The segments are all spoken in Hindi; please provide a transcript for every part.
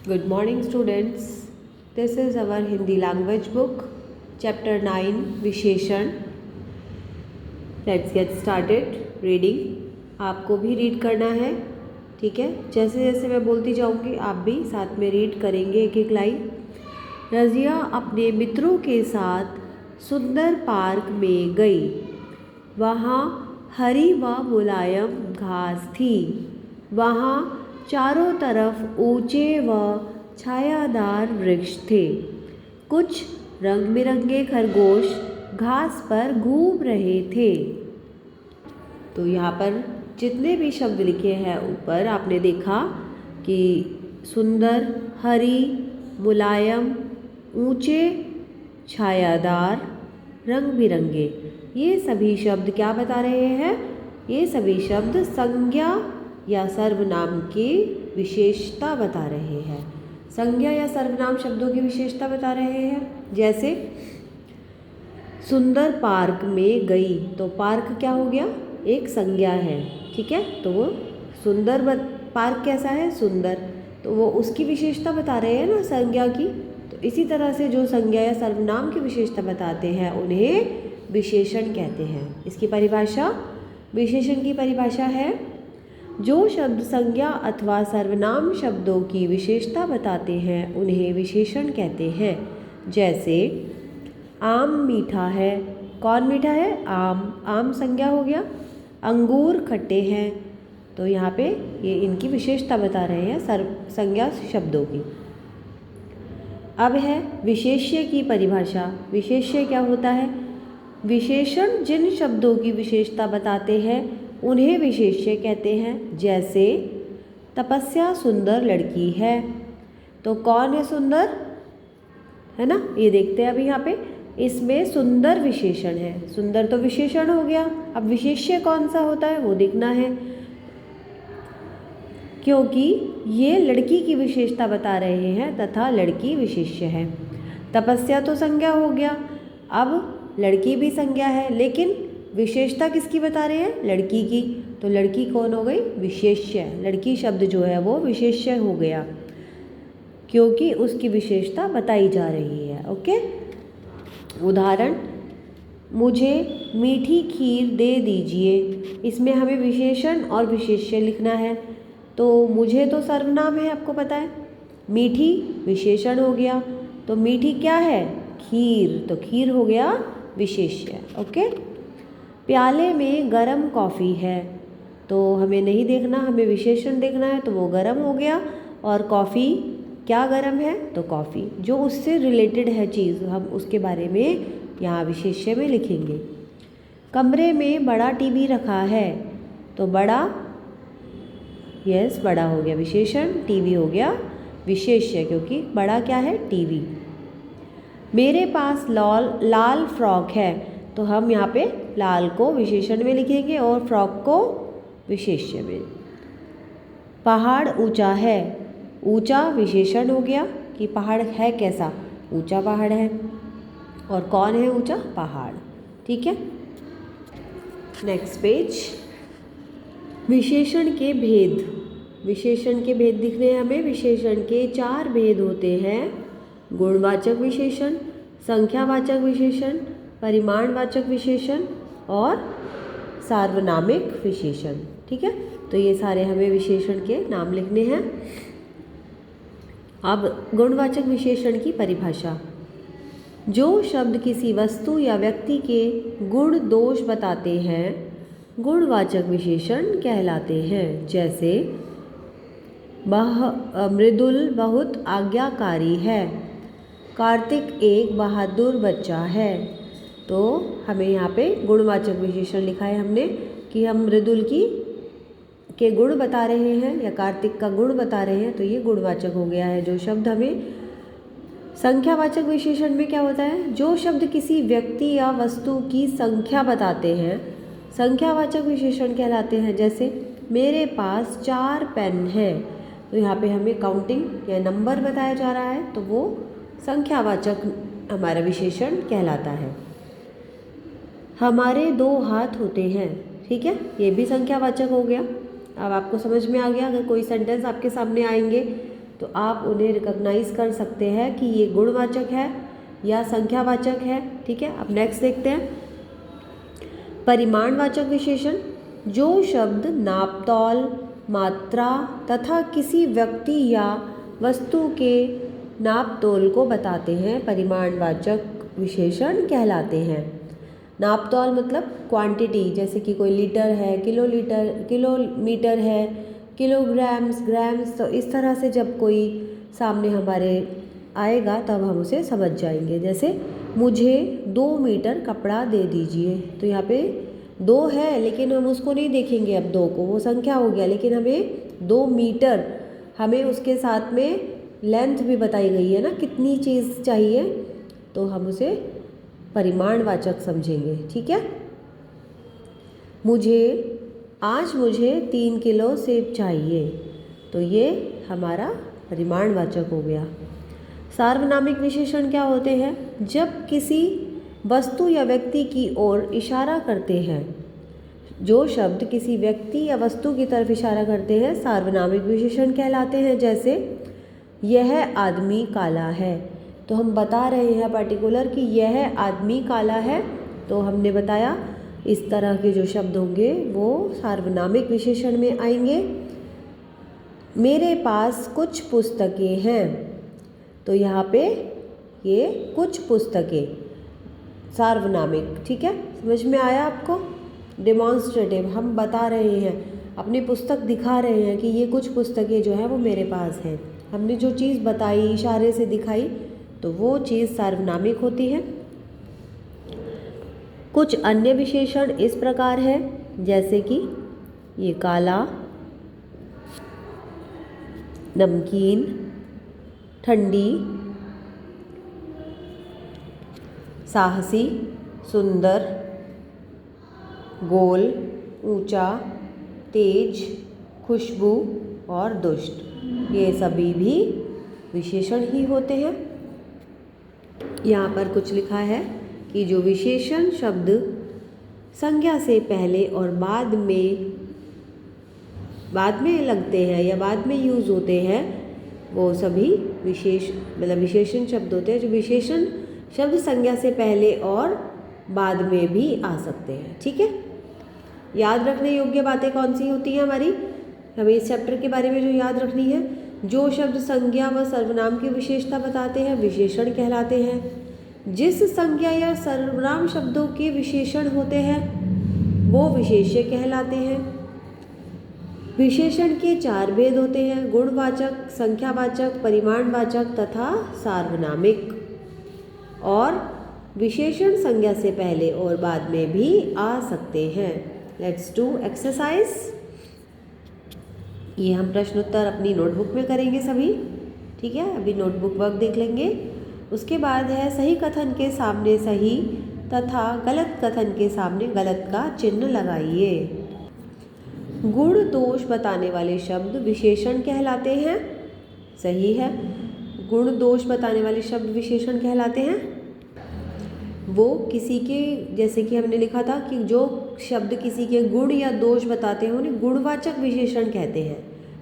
Good morning, students. This is our Hindi language book, chapter 9, Visheshan. Let's get started reading. आपको भी रीड करना है, ठीक है। जैसे जैसे मैं बोलती जाऊंगी आप भी साथ में रीड करेंगे एक एक लाइन। रज़िया अपने मित्रों के साथ सुंदर पार्क में गई। वहाँ हरी व मुलायम घास थी। वहाँ चारों तरफ ऊंचे व छायादार वृक्ष थे। कुछ रंग बिरंगे खरगोश घास पर घूम रहे थे। तो यहाँ पर जितने भी शब्द लिखे हैं ऊपर आपने देखा कि सुंदर, हरी, मुलायम, ऊंचे, छायादार, रंग बिरंगे, ये सभी शब्द क्या बता रहे हैं? ये सभी शब्द संज्ञा या सर्वनाम की विशेषता बता रहे हैं। संज्ञा या सर्वनाम शब्दों की विशेषता बता रहे हैं। जैसे सुंदर पार्क में गई, तो पार्क क्या हो गया? एक संज्ञा है, ठीक है। तो वो सुंदर पार्क कैसा है? सुंदर। तो वो उसकी विशेषता बता रहे हैं ना, संज्ञा की। तो इसी तरह से जो संज्ञा या सर्वनाम की विशेषता बताते हैं उन्हें विशेषण कहते हैं। इसकी परिभाषा, विशेषण की परिभाषा है जो शब्द संज्ञा अथवा सर्वनाम शब्दों की विशेषता बताते हैं उन्हें विशेषण कहते हैं। जैसे आम मीठा है। कौन मीठा है? आम। आम संज्ञा हो गया। अंगूर खट्टे हैं, तो यहाँ पे ये इनकी विशेषता बता रहे हैं संज्ञा शब्दों की। अब है विशेष्य की परिभाषा। विशेष्य क्या होता है? विशेषण जिन शब्दों की विशेषता बताते हैं उन्हें विशेष्य कहते हैं। जैसे तपस्या सुंदर लड़की है, तो कौन है सुंदर? है ना, ये देखते हैं अभी यहाँ पे। इसमें सुंदर विशेषण है। सुंदर तो विशेषण हो गया। अब विशेष्य कौन सा होता है वो देखना है, क्योंकि ये लड़की की विशेषता बता रहे हैं तथा लड़की विशेष्य है। तपस्या तो संज्ञा हो गया, अब लड़की भी संज्ञा है, लेकिन विशेषता किसकी बता रहे हैं? लड़की की। तो लड़की कौन हो गई? विशेष्य। लड़की शब्द जो है वो विशेष्य हो गया, क्योंकि उसकी विशेषता बताई जा रही है। ओके। उदाहरण, मुझे मीठी खीर दे दीजिए। इसमें हमें विशेषण और विशेष्य लिखना है। तो मुझे तो सर्वनाम है, आपको पता है। मीठी विशेषण हो गया, तो मीठी क्या है? खीर। तो खीर हो गया विशेष्य। ओके। प्याले में गरम कॉफ़ी है, तो हमें नहीं देखना, हमें विशेषण देखना है। तो वो गरम हो गया, और कॉफ़ी क्या गरम है? तो कॉफ़ी। जो उससे रिलेटेड है चीज़, हम उसके बारे में यहाँ विशेष्य में लिखेंगे। कमरे में बड़ा टीवी रखा है, तो बड़ा, यस, बड़ा हो गया विशेषण, टीवी हो गया विशेष्य, क्योंकि बड़ा क्या है? टीवी। मेरे पास लाल फ्रॉक है, तो हम यहाँ पे लाल को विशेषण में लिखेंगे और फ्रॉक को विशेष्य में। पहाड़ ऊंचा है। ऊंचा विशेषण हो गया कि पहाड़ है कैसा? ऊंचा पहाड़ है। और कौन है ऊंचा? पहाड़। ठीक है। Next page. विशेषण के भेद। विशेषण के भेद दिख रहे हैं हमें। विशेषण के 4 भेद होते हैं। गुणवाचक विशेषण, संख्यावाचक विशेषण, परिमाणवाचक विशेषण और सार्वनामिक विशेषण। ठीक है। तो ये सारे हमें विशेषण के नाम लिखने हैं। अब गुणवाचक विशेषण की परिभाषा। जो शब्द किसी वस्तु या व्यक्ति के गुण दोष बताते हैं गुणवाचक विशेषण कहलाते हैं। जैसे मृदुल बहुत आज्ञाकारी है। कार्तिक एक बहादुर बच्चा है। तो हमें यहाँ पे गुणवाचक विशेषण लिखा है हमने कि हम मृदुल के गुण बता रहे हैं या कार्तिक का गुण बता रहे हैं, तो ये गुणवाचक हो गया है जो शब्द हमें। संख्यावाचक विशेषण में क्या होता है? जो शब्द किसी व्यक्ति या वस्तु की संख्या बताते हैं संख्यावाचक विशेषण कहलाते हैं। जैसे मेरे पास 4 पेन है, तो यहाँ पे हमें काउंटिंग या नंबर बताया जा रहा है, तो वो संख्यावाचक हमारा विशेषण कहलाता है। हमारे 2 हाथ होते हैं। ठीक है, ये भी संख्यावाचक हो गया। अब आपको समझ में आ गया। अगर कोई सेंटेंस आपके सामने आएंगे तो आप उन्हें रिकॉग्नाइज कर सकते हैं कि ये गुणवाचक है या संख्यावाचक है। ठीक है, अब नेक्स्ट देखते हैं परिमाणवाचक विशेषण। जो शब्द नापतौल, मात्रा तथा किसी व्यक्ति या वस्तु के नापतोल को बताते हैं परिमाणवाचक विशेषण कहलाते हैं। नापतौल मतलब क्वांटिटी, जैसे कि कोई लीटर है, किलोमीटर है, किलोग्राम्स, ग्राम्स। तो इस तरह से जब कोई सामने हमारे आएगा तब हम उसे समझ जाएंगे। जैसे मुझे 2 मीटर कपड़ा दे दीजिए, तो यहाँ पे 2 है लेकिन हम उसको नहीं देखेंगे, अब 2 को, वो संख्या हो गया, लेकिन हमें 2 मीटर, हमें उसके साथ में लेंथ भी बताई गई है ना, कितनी चीज़ चाहिए, तो हम उसे परिमाणवाचक समझेंगे। ठीक है, आज मुझे 3 किलो सेब चाहिए, तो ये हमारा परिमाणवाचक हो गया। सार्वनामिक विशेषण क्या होते हैं? जब किसी वस्तु या व्यक्ति की ओर इशारा करते हैं, जो शब्द किसी व्यक्ति या वस्तु की तरफ इशारा करते हैं सार्वनामिक विशेषण कहलाते हैं। जैसे यह आदमी काला है, तो हम बता रहे हैं पर्टिकुलर कि यह आदमी काला है, तो हमने बताया इस तरह के जो शब्द होंगे वो सार्वनामिक विशेषण में आएंगे। मेरे पास कुछ पुस्तकें हैं, तो यहाँ पे ये कुछ पुस्तकें सार्वनामिक। ठीक है, समझ में आया आपको? डेमॉन्स्ट्रेटिव, हम बता रहे हैं, अपनी पुस्तक दिखा रहे हैं कि ये कुछ पुस्तकें जो है वो मेरे पास हैं। हमने जो चीज़ बताई, इशारे से दिखाई, तो वो चीज़ सार्वनामिक होती है। कुछ अन्य विशेषण इस प्रकार है, जैसे कि ये काला, नमकीन, ठंडी, साहसी, सुंदर, गोल, ऊंचा, तेज, खुशबू और दुष्ट, ये सभी भी विशेषण ही होते हैं। यहाँ पर कुछ लिखा है कि जो विशेषण शब्द संज्ञा से पहले और बाद में लगते हैं या बाद में यूज़ होते हैं, वो सभी विशेषण शब्द होते हैं। जो विशेषण शब्द संज्ञा से पहले और बाद में भी आ सकते हैं। ठीक है, याद रखने योग्य बातें कौन सी होती हैं हमारी, हमें इस चैप्टर के बारे में जो याद रखनी है? जो शब्द संज्ञा व सर्वनाम की विशेषता बताते हैं विशेषण कहलाते हैं। जिस संज्ञा या सर्वनाम शब्दों के विशेषण होते हैं वो विशेष्य कहलाते हैं। विशेषण के 4 भेद होते हैं: गुणवाचक, संख्यावाचक, परिमाणवाचक तथा सार्वनामिक। और विशेषण संज्ञा से पहले और बाद में भी आ सकते हैं। Let's do exercise. ये हम प्रश्नोत्तर अपनी नोटबुक में करेंगे सभी। ठीक है, अभी नोटबुक वर्क देख लेंगे। उसके बाद है सही कथन के सामने सही तथा गलत कथन के सामने गलत का चिन्ह लगाइए। गुण दोष बताने वाले शब्द विशेषण कहलाते हैं। सही है, गुण दोष बताने वाले शब्द विशेषण कहलाते हैं। वो किसी के, जैसे कि हमने लिखा था कि जो शब्द किसी के गुण या दोष बताते हैं उन्हें गुणवाचक विशेषण कहते हैं।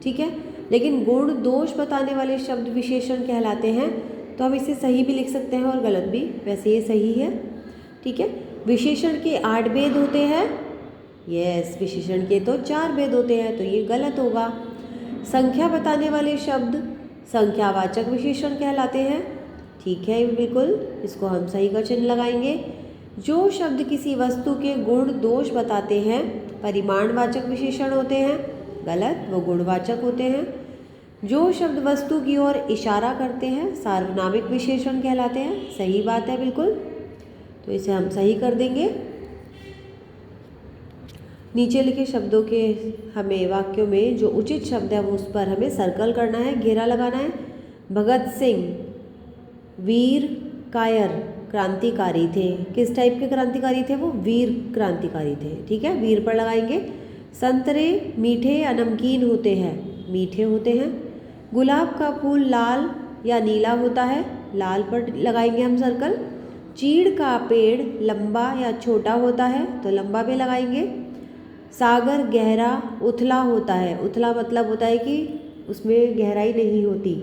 ठीक है, लेकिन गुण दोष बताने वाले शब्द विशेषण कहलाते हैं, तो हम इसे सही भी लिख सकते हैं और गलत भी, वैसे ये सही है। ठीक है, विशेषण के 8 भेद होते हैं। यस, विशेषण के तो 4 भेद होते हैं, तो ये गलत होगा। संख्या बताने वाले शब्द संख्यावाचक विशेषण कहलाते हैं। ठीक है, बिल्कुल, इसको हम सही का चिन्ह लगाएंगे। जो शब्द किसी वस्तु के गुण दोष बताते हैं परिमाणवाचक विशेषण होते हैं। गलत, वो गुणवाचक होते हैं। जो शब्द वस्तु की ओर इशारा करते हैं सार्वनामिक विशेषण कहलाते हैं। सही बात है, बिल्कुल, तो इसे हम सही कर देंगे। नीचे लिखे शब्दों के हमें वाक्यों में जो उचित शब्द है वो उस पर हमें सर्कल करना है, घेरा लगाना है। भगत सिंह वीर कायर क्रांतिकारी थे। किस टाइप के क्रांतिकारी थे वो? वीर क्रांतिकारी थे। ठीक है, वीर पर लगाएंगे। संतरे मीठे या नमकीन होते हैं? मीठे होते हैं। गुलाब का फूल लाल या नीला होता है? लाल पर लगाएंगे हम सर्कल। चीड़ का पेड़ लंबा या छोटा होता है? तो लंबा पे लगाएंगे। सागर गहरा उथला होता है? उथला मतलब होता है कि उसमें गहराई नहीं होती,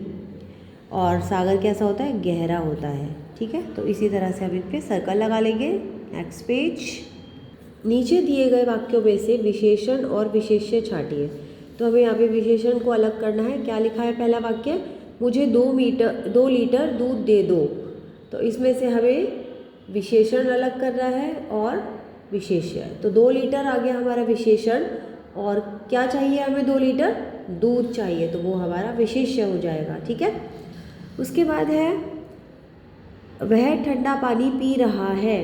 और सागर कैसा होता है, गहरा होता है। ठीक है, तो इसी तरह से हम इन पे सर्कल लगा लेंगे। Next page. नीचे दिए गए वाक्यों में से विशेषण और विशेष्य छांटिए। तो हमें यहाँ पे विशेषण को अलग करना है। क्या लिखा है पहला वाक्य, मुझे 2 लीटर दूध दे दो। तो इसमें से हमें विशेषण अलग करना है और विशेष्य। तो 2 लीटर आ गया हमारा विशेषण, और क्या चाहिए हमें, 2 लीटर दूध चाहिए, तो वो हमारा विशेष्य हो जाएगा। ठीक है, उसके बाद है वह ठंडा पानी पी रहा है।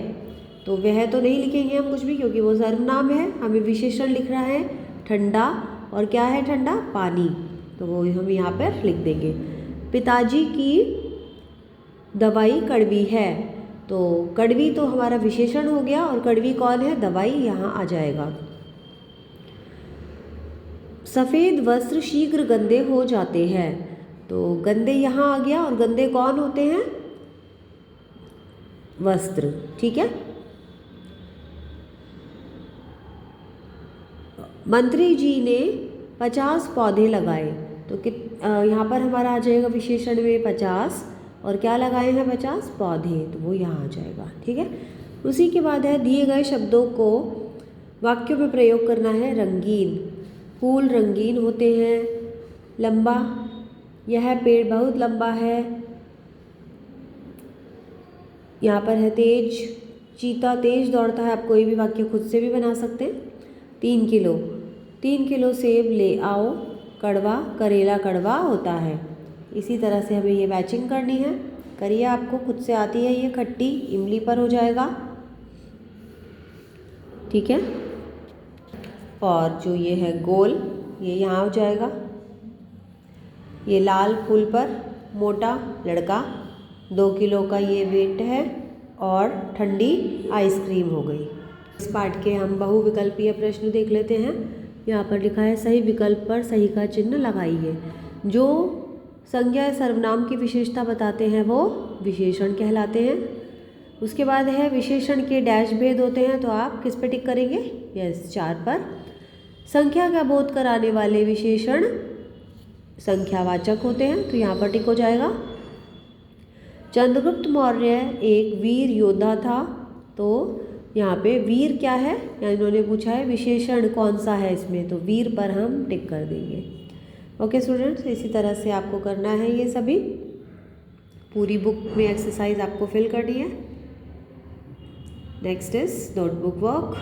तो वह तो नहीं लिखेंगे हम कुछ भी, क्योंकि वो सर्वनाम है। हमें विशेषण लिख रहा है ठंडा, और क्या है ठंडा, पानी, तो वो हम यहाँ पर लिख देंगे। पिताजी की दवाई कड़वी है। तो कड़वी तो हमारा विशेषण हो गया, और कड़वी कौन है, दवाई, यहाँ आ जाएगा। सफ़ेद वस्त्र शीघ्र गंदे हो जाते हैं। तो गंदे यहाँ आ गया, और गंदे कौन होते हैं, वस्त्र। ठीक है, मंत्री जी ने 50 पौधे लगाए। तो यहाँ पर हमारा आ जाएगा विशेषण में 50, और क्या लगाए हैं, 50 पौधे, तो वो यहाँ आ जाएगा। ठीक है, उसी के बाद है दिए गए शब्दों को वाक्यों में प्रयोग करना है। रंगीन, फूल रंगीन होते हैं। लंबा, यह पेड़ बहुत लंबा है। यहाँ पर है तेज, चीता तेज दौड़ता है। आप कोई भी वाक्य खुद से भी बना सकते हैं। 3 किलो, 3 किलो सेब ले आओ। कड़वा, करेला कड़वा होता है। इसी तरह से हमें ये मैचिंग करनी है। करिए, आपको खुद से आती है ये। खट्टी, इमली पर हो जाएगा। ठीक है, और जो ये है गोल, ये यहाँ हो जाएगा। ये लाल फूल पर मोटा लड़का, 2 किलो का ये वेट है, और ठंडी आइसक्रीम हो गई। इस पाठ के हम बहुविकल्पीय प्रश्न देख लेते हैं। यहाँ पर लिखा है सही विकल्प पर सही का चिन्ह लगाइए। जो संज्ञा या सर्वनाम की विशेषता बताते हैं वो विशेषण कहलाते हैं। उसके बाद है विशेषण के डैश भेद होते हैं, तो आप किस पे टिक करेंगे, यस 4 पर। संख्या का बोध कराने वाले विशेषण संख्यावाचक होते हैं, तो यहाँ पर टिक हो जाएगा। चंद्रगुप्त मौर्य एक वीर योद्धा था। तो यहाँ पे वीर क्या है, या इन्होंने पूछा है विशेषण कौन सा है इसमें, तो वीर पर हम टिक कर देंगे। ओके स्टूडेंट्स, इसी तरह से आपको करना है ये सभी। पूरी बुक में एक्सरसाइज आपको फिल करनी है। Next is notebook work.